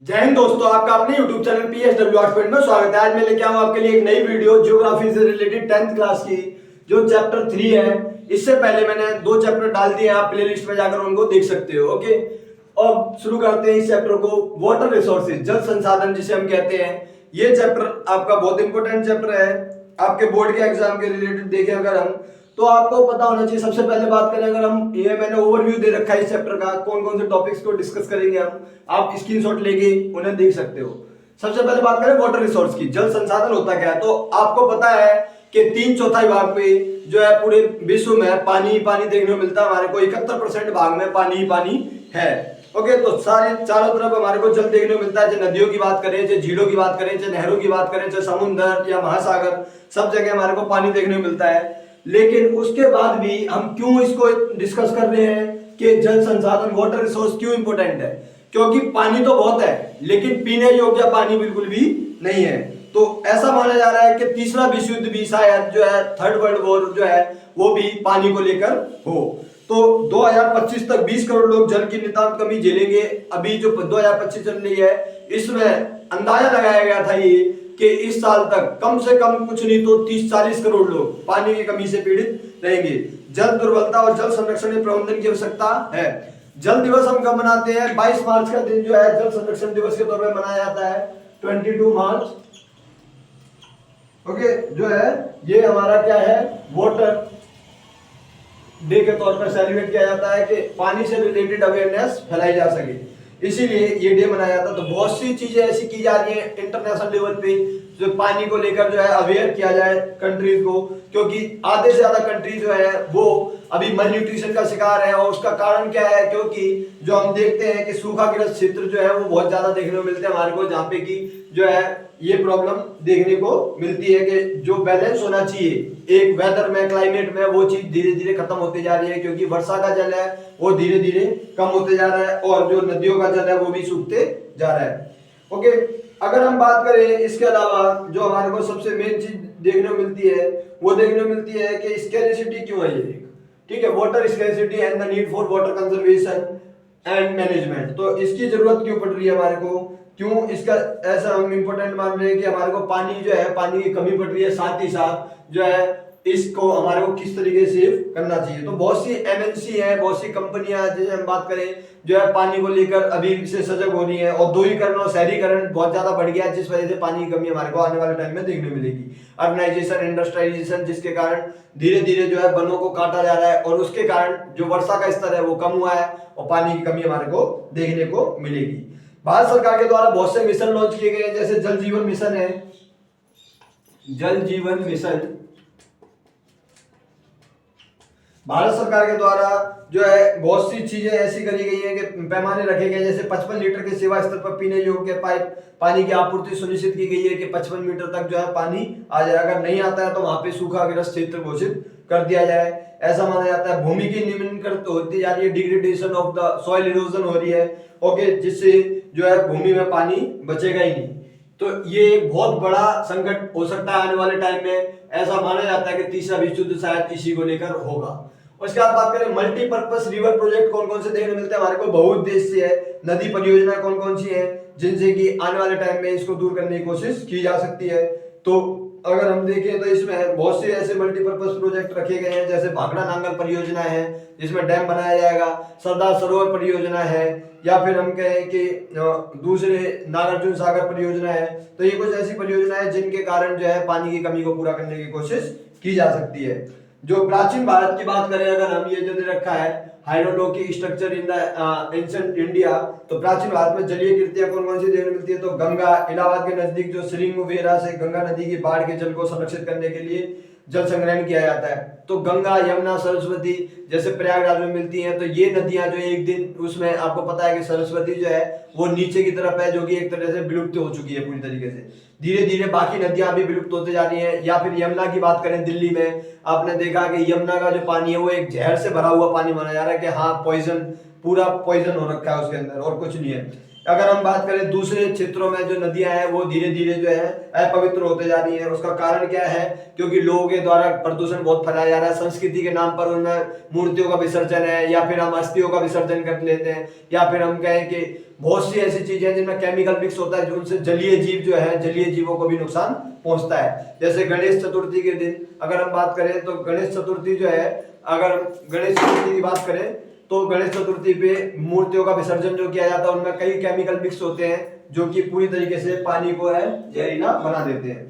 जय हिंद दोस्तों, आपका अपने YouTube चैनल PSW आर्ट्स में स्वागत है। आज मैं लेके आऊँ आपके लिए एक नई वीडियो ज्योग्राफी से रिलेटेड 10th क्लास की, जो चैप्टर 3 है। इससे पहले मैंने 2 चैप्टर डाल दिए, आप प्लेलिस्ट में जाकर उनको देख सकते हो। ओके, अब शुरू करते हैं इस चैप्टर को। वाटर रिसोर्सेज, जल संसाधन जिसे हम कहते हैं, ये चैप्टर आपका बहुत इंपॉर्टेंट चैप्टर है। आपके बोर्ड के एग्जाम के रिलेटेड देखें अगर हम, तो आपको पता होना चाहिए। सबसे पहले बात करें अगर हम, ये मैंने ओवरव्यू दे रखा है इस चैप्टर का, कौन कौन से टॉपिक्स को डिस्कस करेंगे हम, आप स्क्रीनशॉट लेके उन्हें देख सकते हो। सबसे पहले बात करें वाटर रिसोर्स की, जल संसाधन होता क्या है। तो आपको पता है कि 3/4 भाग पे जो है पूरे विश्व में पानी ही पानी देखने को मिलता है। हमारे को 71% भाग में पानी ही पानी है। ओके, तो सारे चारों तरफ हमारे को जल देखने को मिलता है। चाहे नदियों की बात करें, चाहे झीलों की बात करें, चाहे नहरों की बात करें, चाहे समुद्र या महासागर, सब जगह हमारे को पानी देखने को मिलता है। लेकिन उसके बाद भी हम क्यों इसको डिस्कस कर रहे हैं कि जल संसाधन, वाटर रिसोर्स क्यों इंपॉर्टेंट है? क्योंकि पानी तो बहुत है, लेकिन पीने योग्य पानी बिल्कुल भी नहीं है। तो ऐसा माना जा रहा है कि तीसरा विश्व युद्ध भी शायद जो है, थर्ड वर्ल्ड वॉर जो है, वो भी पानी को लेकर हो। तो 2025 तक 20 करोड़ लोग जल की नितांत कमी झेलेंगे। अभी जो 2025 चल रही है, इसमें अंदाजा लगाया गया था ये कि इस साल तक कम से कम कुछ नहीं तो 30-40 करोड़ लोग पानी की कमी से पीड़ित रहेंगे। जल दुर्बलता और जल संरक्षण में प्रबंधन की आवश्यकता है। जल दिवस हम कब मनाते हैं? 22 मार्च का दिन जो है जल संरक्षण दिवस के तौर पर मनाया जाता है, 22 मार्च। ओके, जो है ये हमारा क्या है, वाटर डे के तौर पर सेलिब्रेट किया जाता है कि पानी से रिलेटेड अवेयरनेस फैलाई जा सके, इसीलिए ये डे मनाया जाता है। तो बहुत सी चीजें ऐसी की जा रही है इंटरनेशनल लेवल पे, जो पानी को लेकर जो है अवेयर किया जाए कंट्रीज को, क्योंकि आधे से ज्यादा कंट्री जो है वो अभी मल न्यूट्रिशन का शिकार है। और उसका कारण क्या है? क्योंकि जो हम देखते हैं कि सूखाग्रस्त क्षेत्र जो है वो बहुत ज्यादा देखने को मिलते हैं हमारे को, जहाँ पे कि जो है ये प्रॉब्लम देखने को मिलती है कि जो बैलेंस होना चाहिए एक वेदर में, क्लाइमेट में, वो चीज धीरे धीरे खत्म होती जा रही है। क्योंकि वर्षा का जल है वो धीरे धीरे कम होते जा रहा है, और जो नदियों का जल है वो भी सूखते जा रहा है। ओके, अगर हम बात करें इसके अलावा, जो हमारे को सबसे मेन चीज देखने को मिलती है, वो देखने को मिलती है कि स्कैर्सिटी क्यों है ये। ठीक है, water scarcity and the need for water conservation and management. तो इसकी जरूरत क्यों पड़ रही है हमारे को, क्यों इसका ऐसा हम इंपॉर्टेंट मान रहे हैं कि हमारे को पानी जो है, पानी की कमी पड़ रही है, साथ ही साथ जो है इसको हमारे को किस तरीके से सेव करना चाहिए। तो बहुत सी MNC है, बहुत सी कंपनियां, जैसे हम बात करें, जो है पानी को लेकर अभी से सजग हो रही है। औद्योगिकरण और शहरीकरण बहुत ज्यादा बढ़ गया है, जिस वजह से पानी की कमी हमारे को आने वाले टाइम में देखने मिलेगी। अर्बनाइजेशन, इंडस्ट्रियलाइजेशन, जिसके कारण धीरे धीरे जो है वनों को काटा जा रहा है, और उसके कारण जो वर्षा का स्तर है वो कम हुआ है, और पानी की कमी हमारे को देखने को मिलेगी। भारत सरकार के द्वारा बहुत से मिशन लॉन्च किए गए हैं, जैसे जल जीवन मिशन है, जल जीवन मिशन भारत सरकार के द्वारा जो है बहुत सी चीजें ऐसी करी गई है कि पैमाने रखे गए, जैसे 55 लीटर के सेवा स्तर पर पीने योग्य पाइप पानी की आपूर्ति सुनिश्चित की गई है कि 55 मीटर तक जो है पानी आ जाए। अगर नहीं आता है तो वहां पे सूखाग्रस्त क्षेत्र घोषित कर दिया जाए, ऐसा माना जाता है। भूमि की निम्नीकरण होती जा रही है, degradation of the soil erosion हो रही है। ओके, जिससे जो है भूमि में पानी बचेगा ही नहीं। तो ये बहुत बड़ा संकट हो सकता है आने वाले टाइम में, ऐसा माना जाता है कि तीसरा विश्व युद्ध शायद इसी को लेकर होगा। उसके बाद बात करें मल्टीपर्पस रिवर प्रोजेक्ट कौन कौन से देखने मिलते हैं हमारे को, बहुउद्देशीय है। नदी परियोजना कौन कौन सी है जिनसे कि आने वाले टाइम में इसको दूर करने की कोशिश की जा सकती है। तो अगर हम देखें तो इसमें बहुत से ऐसे मल्टीपर्पस प्रोजेक्ट रखे गए हैं, जैसे भाखड़ा नांगल परियोजना है जिसमें डैम बनाया जाएगा, सरदार सरोवर परियोजना है, या फिर हम कहें कि दूसरे नागार्जुन सागर परियोजना है। तो ये कुछ ऐसी परियोजना है जिनके कारण जो है पानी की कमी को पूरा करने की कोशिश की जा सकती है। जो प्राचीन भारत की बात करें अगर हम, ये जो दे रखा है hydrologic structure in the ancient India, तो प्राचीन भारत में जलीय कृतियां कौन कौन सी देखने मिलती है? तो गंगा, इलाहाबाद के नजदीक जो श्रृंगवेरा से गंगा नदी की बाढ़ के जल को संरक्षित करने के लिए जल संग्रहण किया जाता है। तो गंगा, यमुना, सरस्वती जैसे प्रयागराज में मिलती हैं। तो ये नदियां जो एक दिन, उसमें आपको पता है कि सरस्वती जो है वो नीचे की तरफ है, जो कि एक तरह से विलुप्त हो चुकी है पूरी तरीके से। धीरे धीरे बाकी नदियां भी विलुप्त होते जा रही हैं। या फिर यमुना की बात करें, दिल्ली में आपने देखा कि यमुना का जो पानी है वो एक जहर से भरा हुआ पानी माना जा रहा है कि हाँ, पॉइजन, पूरा पॉइजन हो रखा है उसके अंदर और कुछ नहीं है। अगर हम बात करें दूसरे क्षेत्रों में जो नदियां हैं वो धीरे धीरे जो है अपवित्र होते जा रही हैं। उसका कारण क्या है? क्योंकि लोगों के द्वारा प्रदूषण बहुत फैलाया जा रहा है। संस्कृति के नाम पर उनमें मूर्तियों का विसर्जन है, या फिर हम अस्थियों का विसर्जन कर लेते हैं, या फिर हम कहें कि बहुत सी ऐसी चीजें हैं जिनमें केमिकल मिक्स होता है, जो उनसे जलीय जीव जो है, जलीय जीवों को भी नुकसान पहुंचता है। जैसे गणेश चतुर्थी के दिन अगर हम बात करें तो गणेश चतुर्थी जो है, अगर गणेश चतुर्थी की बात करें तो गणेश चतुर्थी पे मूर्तियों का विसर्जन जो किया जाता है उनमें कई केमिकल मिक्स होते हैं जो कि पूरी तरीके से पानी को है जहरीला बना देते हैं।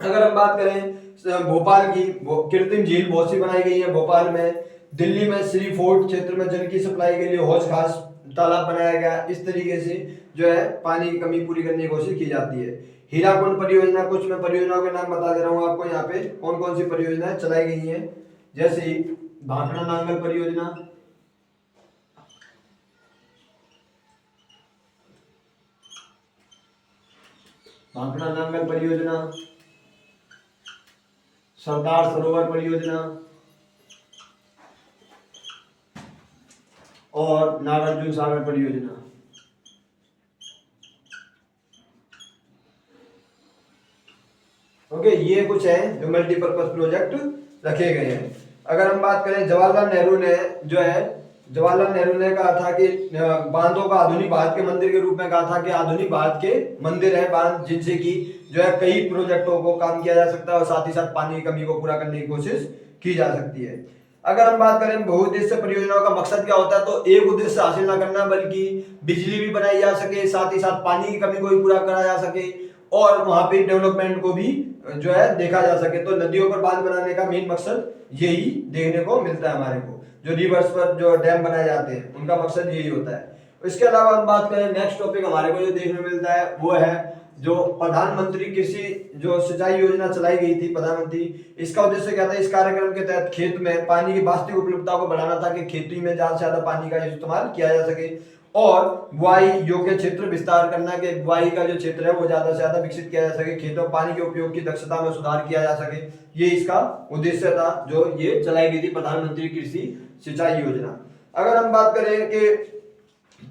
अगर हम बात करें भोपाल की, कृत्रिम झील बहुत सी बनाई गई है भोपाल में। दिल्ली में श्री फोर्ट क्षेत्र में जल की सप्लाई के लिए हौज खास तालाब बनाया गया। इस तरीके से जो है पानी की कमी पूरी करने की कोशिश की जाती है। हीराकुंड परियोजना, कुछ मैं परियोजनाओं के नाम बता दे रहा हूँ आपको। यहाँ पे कौन कौन सी परियोजनाएं चलाई गई हैं, जैसे भाखड़ा नांगल परियोजना, भाखड़ा नांगल परियोजना, सरदार सरोवर परियोजना और नागार्जुन सागर परियोजना। ओके, ये कुछ है जो मल्टीपर्पज प्रोजेक्ट रखे गए हैं। अगर हम बात करें जवाहरलाल नेहरू ने जो है, जवाहरलाल नेहरू ने कहा था कि बांधों का आधुनिक भारत के मंदिर के रूप में कहा था कि आधुनिक भारत के मंदिर है बांध, जिनसे कि जो है कई प्रोजेक्टों को काम किया जा सकता है और साथ ही साथ पानी की कमी को पूरा करने की कोशिश की जा सकती है। अगर हम बात करें बहुउद्देश्य परियोजनाओं का मकसद क्या होता है, तो एक उद्देश्य हासिल न करना बल्कि बिजली भी बनाई जा सके, साथ ही साथ पानी की कमी को भी पूरा करा जा सके और वहां पे डेवलपमेंट को भी जो है देखा जा सके। तो नदियों पर बांध बनाने का मेन मकसद यही देखने को मिलता है हमारे को। जो रिवर्स पर जो डैम बनाए जाते हैं उनका मकसद यही होता है। इसके अलावा हम बात करें नेक्स्ट टॉपिक हमारे को जो देखने को मिलता है वो है जो प्रधानमंत्री कृषि जो सिंचाई योजना चलाई गई थी प्रधानमंत्री, इसका उद्देश्य क्या था? इस कार्यक्रम के तहत खेत में पानी की वास्तविक उपलब्धता को बढ़ाना था कि खेती में ज्यादा से ज्यादा पानी का इस्तेमाल किया जा सके और बुआई योग्य क्षेत्र विस्तार करना के बुआई का जो क्षेत्र है वो ज्यादा से ज्यादा विकसित किया जा सके, खेतों में पानी के उपयोग की दक्षता में सुधार किया जा सके। ये इसका उद्देश्य था जो ये चलाई गई थी प्रधानमंत्री कृषि सिंचाई योजना। अगर हम बात करें कि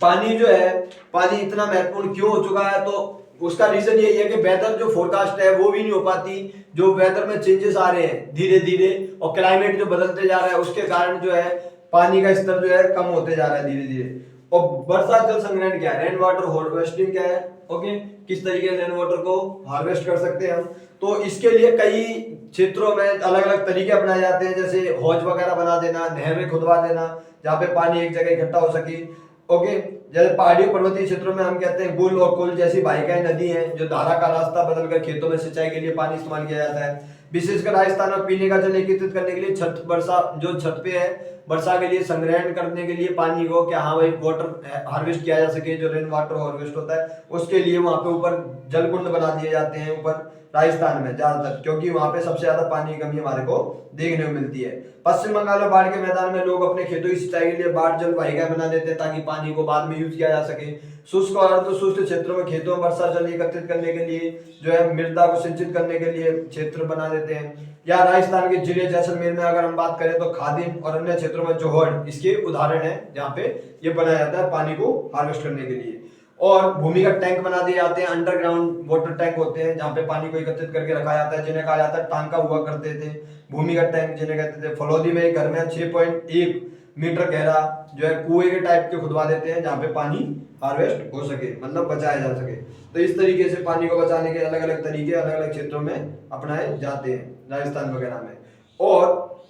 पानी जो है, पानी इतना महत्वपूर्ण क्यों हो चुका है, तो उसका रीजन यही है कि वेदर जो फोरकास्ट है वो भी नहीं हो पाती। जो वेदर में चेंजेस आ रहे हैं धीरे धीरे और क्लाइमेट जो बदलते जा रहा है उसके कारण जो है पानी का स्तर जो है कम होते जा रहा है धीरे धीरे। और वर्षा जल संग्रहण क्या है, रेन वाटर हार्वेस्टिंग क्या है, ओके, किस तरीके से रेन वाटर को हार्वेस्ट कर सकते हैं हम, तो इसके लिए कई क्षेत्रों में अलग अलग तरीके अपनाए जाते हैं। जैसे हौज वगैरह बना देना, नहरें खुदवा देना जहाँ पे पानी एक जगह इकट्ठा हो सके, ओके। जैसे पहाड़ी पर्वतीय क्षेत्रों में हम कहते हैं गुल और कुल जैसी वाहिकाएं नदी हैं जो धारा का रास्ता बदलकर खेतों में सिंचाई के लिए पानी इस्तेमाल किया जाता है। विशेषकर राजस्थान में पीने का जल एकत्रित करने के लिए छत वर्षा जो छत पे है वर्षा के लिए संग्रहण करने के लिए पानी को क्या हाँ भाई वाटर हार्वेस्ट किया जा सके, जो रेन वाटर हार्वेस्ट होता है उसके लिए वहां पे ऊपर जल कुंड बना दिए जाते हैं ऊपर राजस्थान में ज्यादातर, क्योंकि वहां पे सबसे ज्यादा पानी की कमी हमारे को देखने को मिलती है। पश्चिम बंगाल में बाढ़ के मैदान में लोग अपने खेतों की सिंचाई के लिए बाढ़ जल वाहिका बना देते हैं ताकि पानी को बाद में यूज किया जा सके। शुष्क और अर्धशुष्क क्षेत्रों में खेतों में वर्षा जल एकत्रित करने के लिए जो है मृदा को सिंचित करने के लिए क्षेत्र बना देते हैं। या राजस्थान के जिले जैसलमेर में अगर हम बात करें तो खादिम और अन्य क्षेत्रों में जोहड़ इसके उदाहरण है जहाँ पे ये बनाया जाता है पानी को हार्वेस्ट करने के लिए। और भूमिगत टैंक बना दिए जाते हैं, अंडरग्राउंड वाटर टैंक होते हैं जहाँ पे पानी को एकत्रित करके रखा जाता है, जिन्हें कहा जाता है टांका हुआ करते थे भूमिगत टैंक जिन्हें कहते थे। फलौदी में एक घर में 6.1 मीटर गहरा जो है कुएं के टाइप के खुदवा देते हैं जहाँ पे पानी हार्वेस्ट हो सके, मतलब बचाया जा सके। तो इस तरीके से पानी को बचाने के अलग अलग तरीके अलग अलग क्षेत्रों में अपनाए जाते हैं राजस्थान वगैरह में। और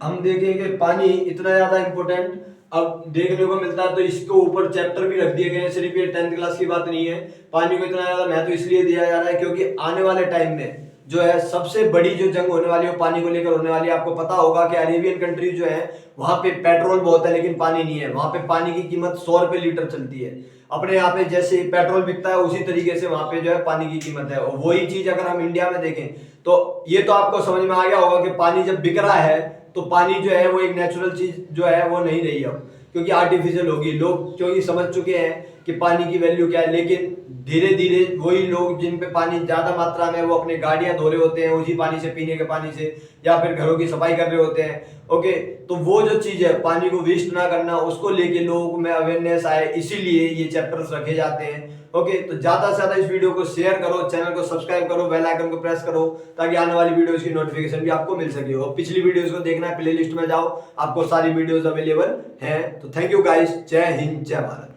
हम देखें कि पानी इतना ज्यादा इंपॉर्टेंट अब देखने को मिलता है तो इसके ऊपर चैप्टर भी रख दिए गए हैं, सिर्फ ये 10th क्लास की बात नहीं है। पानी को इतना ज्यादा महत्व इसलिए दिया जा रहा है क्योंकि आने वाले टाइम में जो है सबसे बड़ी जो जंग होने वाली है पानी को लेकर होने वाली है। आपको पता होगा कि अरेबियन कंट्री जो है वहां पे पेट्रोल बहुत है लेकिन पानी नहीं है, वहां पे पानी की कीमत 100 रुपए लीटर चलती है। अपने यहाँ पे जैसे पेट्रोल बिकता है उसी तरीके से वहां पे जो है पानी की कीमत है। और वही चीज अगर हम इंडिया में देखें तो ये तो आपको समझ में आ गया होगा कि पानी जब बिक रहा है तो पानी जो है वो एक नेचुरल चीज जो है वो नहीं रही अब, क्योंकि आर्टिफिशियल होगी। लोग क्योंकि समझ चुके हैं कि पानी की वैल्यू क्या है, लेकिन धीरे धीरे वही लोग जिन पे पानी ज्यादा मात्रा में वो अपने गाड़ियां धो रहे होते हैं उसी पानी से, पीने के पानी से, या फिर घरों की सफाई कर रहे होते हैं। ओके, तो वो जो चीज है पानी को वेस्ट ना करना, उसको लेके लोगों में अवेयरनेस आए, इसीलिए ये चैप्टर्स रखे जाते हैं। ओके, तो ज्यादा से ज्यादा इस वीडियो को शेयर करो, चैनल को सब्सक्राइब करो, बेल आइकन को प्रेस करो, ताकि आने वाली वीडियोस की नोटिफिकेशन भी आपको मिल सके। और पिछली वीडियोस को देखना है, प्लेलिस्ट में जाओ, आपको सारी वीडियोस अवेलेबल हैं। तो थैंक यू गाइस, जय हिंद, जय भारत।